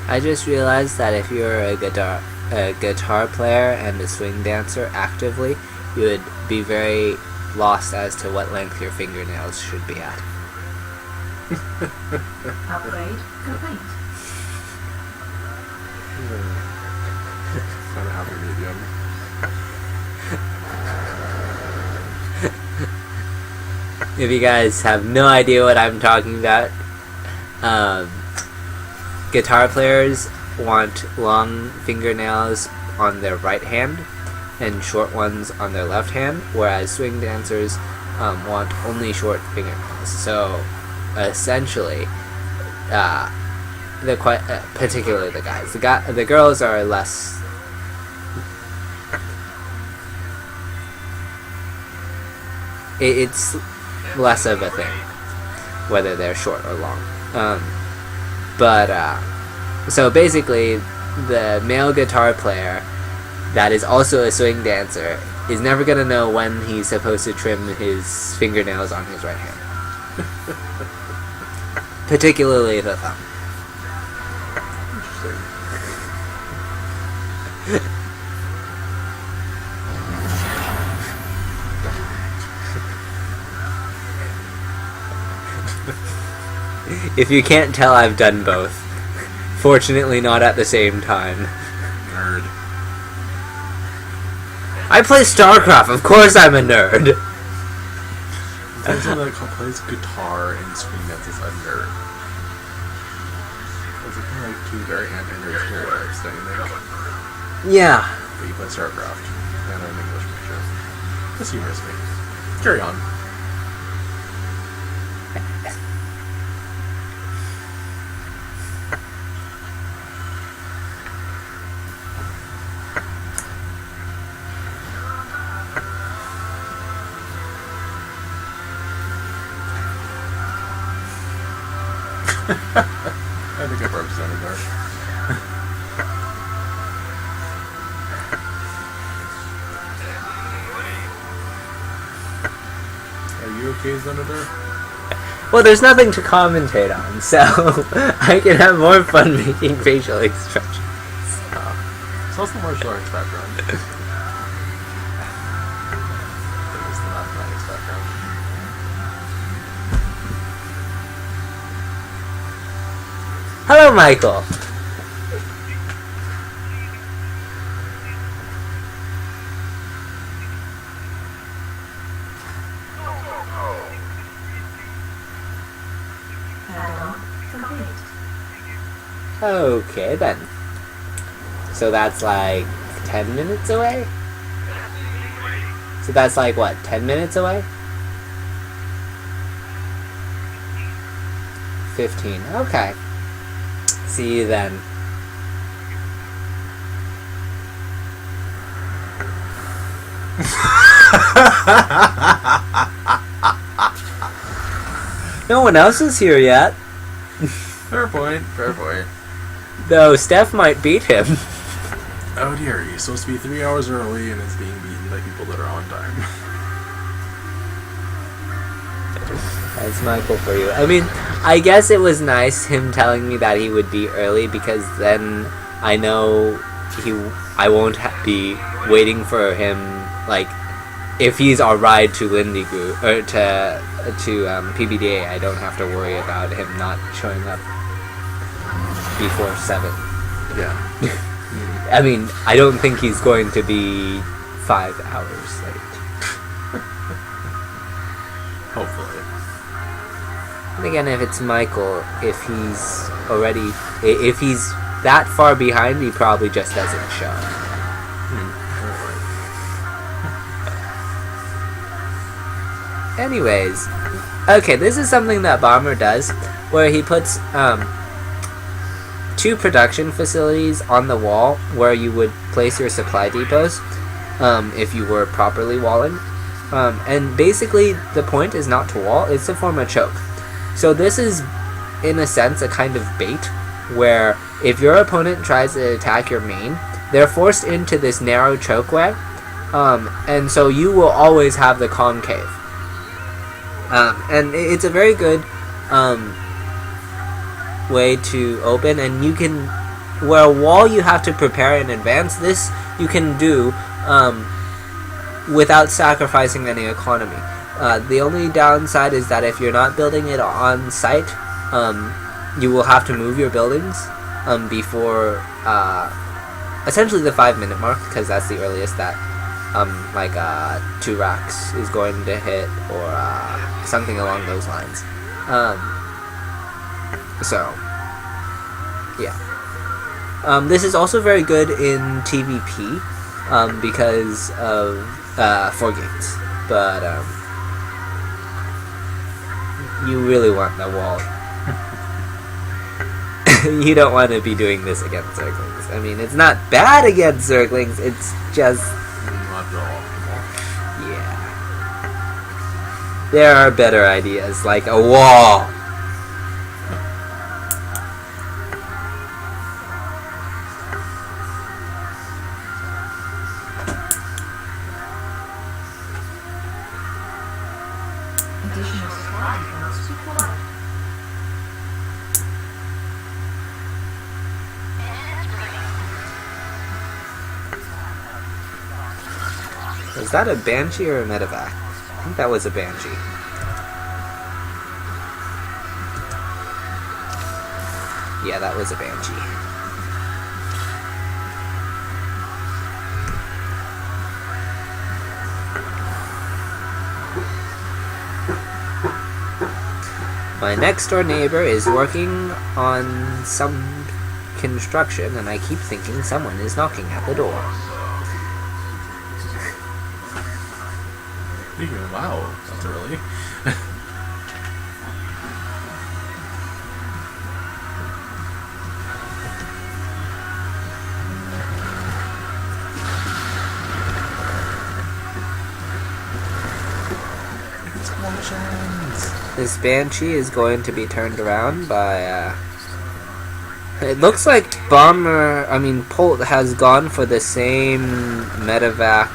I just realized that if you're a guitar player and a swing dancer actively, you would be very lost as to what length your fingernails should be at. Upgrade complete. Kind of happy medium. If you guys have no idea what I'm talking about, guitar players want long fingernails on their right hand and short ones on their left hand, whereas swing dancers want only short fingernails. So essentially, particularly the guys, the girls are less. It's less of a thing whether they're short or long. So basically, the male guitar player that is also a swing dancer is never gonna know when he's supposed to trim his fingernails on his right hand. Particularly the thumb. If you can't tell, I've done both. Fortunately, not at the same time. Nerd. I play StarCraft, of course I'm a nerd! There's someone that plays guitar and swing dances a nerd. Those are kind of like two very anti-nerd stereotypes, don't you think? Yeah. But you play StarCraft and an English major. This humors me. Carry on. I think I've represented her. Are you okay, Senator? Well, there's nothing to commentate on, so I can have more fun making facial expressions. It's also martial arts background. It is the mathematics background. Hello, Michael. Add-on complete. Okay, then. So that's like 10 minutes away? So that's like, what, 10 minutes away? 15. Okay. See you then. No one else is here yet. Fair point, fair point. Though Steph might beat him. Oh dear, he's supposed to be 3 hours early and is being beaten by people that are on time. That's Michael for you. I mean, I guess it was nice him telling me that he would be early, because then I know I won't be waiting for him, like, if he's our ride to Lindy Group, or to PBDA, I don't have to worry about him not showing up before 7. Yeah. I mean, I don't think he's going to be 5 hours late. Hopefully. And again, if it's Michael, if he's that far behind, he probably just doesn't show. Anyways, okay, this is something that Bomber does, where he puts 2 production facilities on the wall where you would place your supply depots if you were properly walling. And basically, the point is not to wall, it's to form a choke. So this is, in a sense, a kind of bait, where if your opponent tries to attack your main, they're forced into this narrow chokeway, and so you will always have the concave. And it's a very good way to open, and you can where a wall you have to prepare in advance, this you can do without sacrificing any economy. The only downside is that if you're not building it on site, you will have to move your buildings before essentially the 5-minute mark, because that's the earliest that 2 racks is going to hit, or something along those lines. So yeah. This is also very good in TVP because of 4 games, but you really want the wall. You don't want to be doing this against Zerglings. I mean, it's not bad against Zerglings, it's just... yeah. There are better ideas, like a wall. Additional supply depots to collect. Was that a Banshee or a Medevac? I think that was a Banshee. Yeah, that was a Banshee. My next door neighbor is working on some construction, and I keep thinking someone is knocking at the door. Wow, that's early. This Banshee is going to be turned around by, it looks like Polt has gone for the same Medevac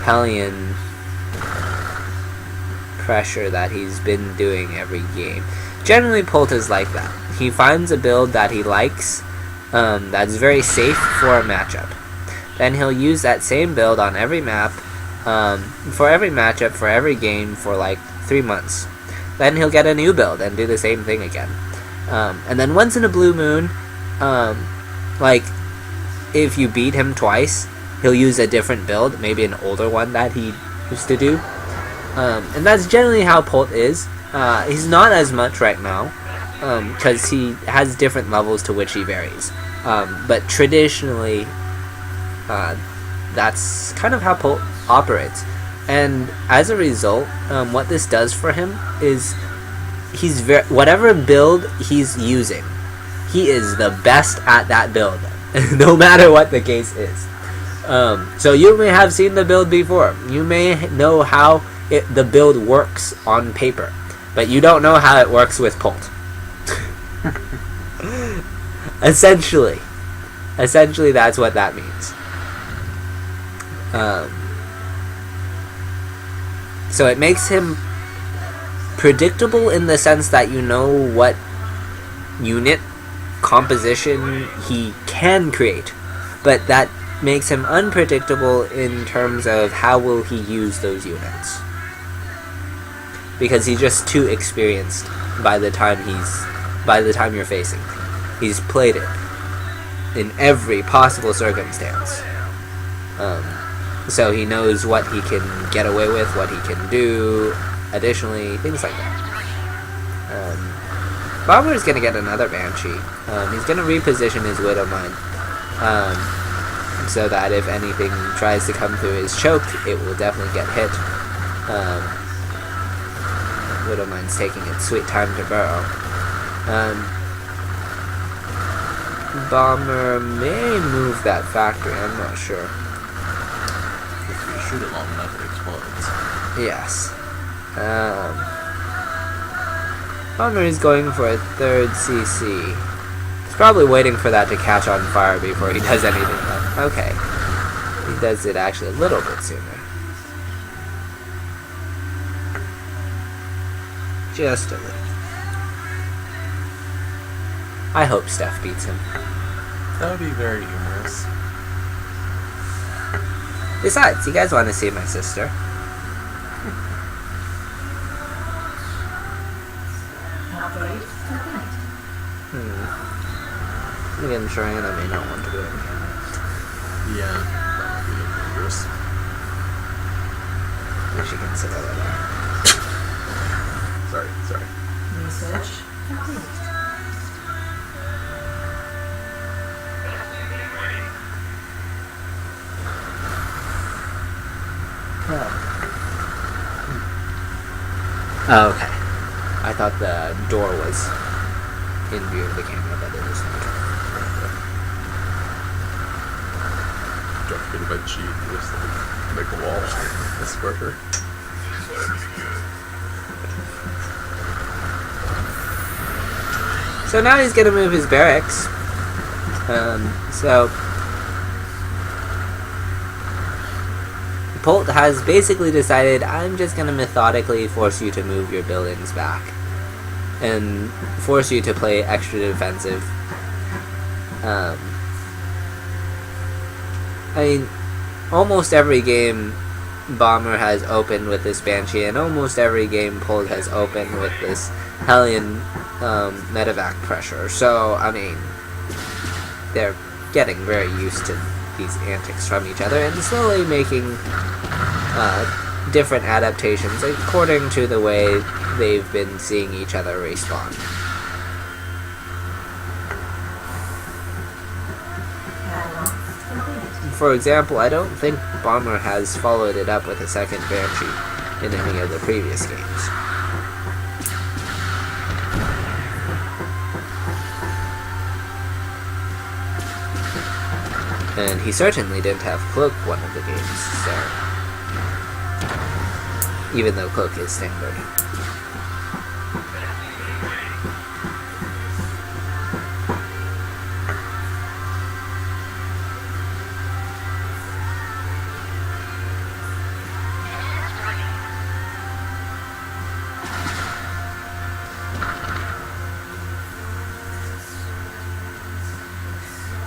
Hellion pressure that he's been doing every game. Generally, Polt is like that. He finds a build that he likes, that's very safe for a matchup. Then he'll use that same build on every map, for every matchup, for every game, for like 3 months. Then he'll get a new build and do the same thing again. And then once in a blue moon, like, if you beat him twice, he'll use a different build, maybe an older one that he used to do. And that's generally how Polt is. He's not as much right now, because he has different levels to which he varies. But traditionally, that's kind of how Polt operates. And as a result, what this does for him is whatever build he's using, he is the best at that build, no matter what the case is. So you may have seen the build before. You may know how the build works on paper, but you don't know how it works with Polt. Essentially, that's what that means. So it makes him predictable in the sense that you know what unit composition he can create, but that makes him unpredictable in terms of how will he use those units, because he's just too experienced by the time you're facing. He's played it in every possible circumstance. So he knows what he can get away with, what he can do, additionally, things like that. Bomber is going to get another Banshee. He's going to reposition his Widowmine, so that if anything tries to come through his choke, it will definitely get hit. Widowmine's taking its sweet time to burrow. Bomber may move that factory, I'm not sure. Shoot it long enough, it explodes. Yes. Bomber is going for a 3rd CC. He's probably waiting for that to catch on fire before he does anything else. Okay. He does it actually a little bit sooner. Just a little. I hope Steph beats him. That would be very humorous. Besides, you guys want to see my sister. Upgrade complete. Again, Triana may not want to go in here. Yeah, that might be dangerous. Or she can sit over there. Sorry. Research complete. Oh, okay. I thought the door was in view of the camera, but it is not. Don't forget about cheat. Just make a wall. That's quicker. So now he's gonna move his barracks. So Polt has basically decided, I'm just gonna methodically force you to move your buildings back and force you to play extra defensive. I mean, almost every game Bomber has opened with this Banshee, and almost every game Polt has opened with this Hellion medevac pressure. So, I mean, they're getting very used to these antics from each other and slowly making different adaptations according to the way they've been seeing each other respawn. For example, I don't think Bomber has followed it up with a second Banshee in any of the previous games. And he certainly didn't have Cloak one of the games, so... even though Cloak is standard.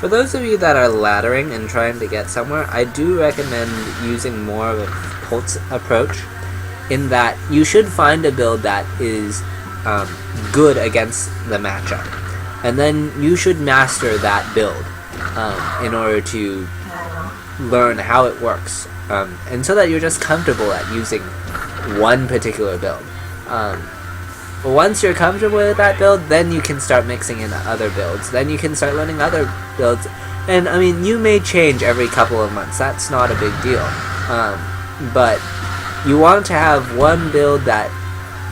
For those of you that are laddering and trying to get somewhere, I do recommend using more of a Polt's approach, in that you should find a build that is good against the matchup, and then you should master that build in order to learn how it works, and so that you're just comfortable at using one particular build. Once you're comfortable with that build, then you can start mixing in other builds. Then you can start learning other builds. And, I mean, you may change every couple of months. That's not a big deal. But you want to have one build that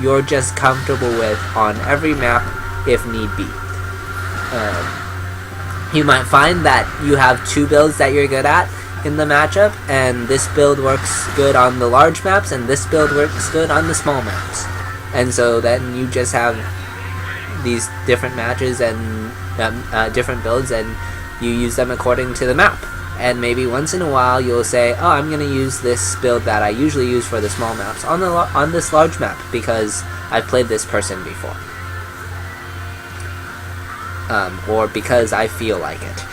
you're just comfortable with on every map, if need be. You might find that you have two builds that you're good at in the matchup, and this build works good on the large maps, and this build works good on the small maps. And so then you just have these different matches and different builds, and you use them according to the map. And maybe once in a while you'll say, oh, I'm going to use this build that I usually use for the small maps on this large map because I've played this person before. Or because I feel like it.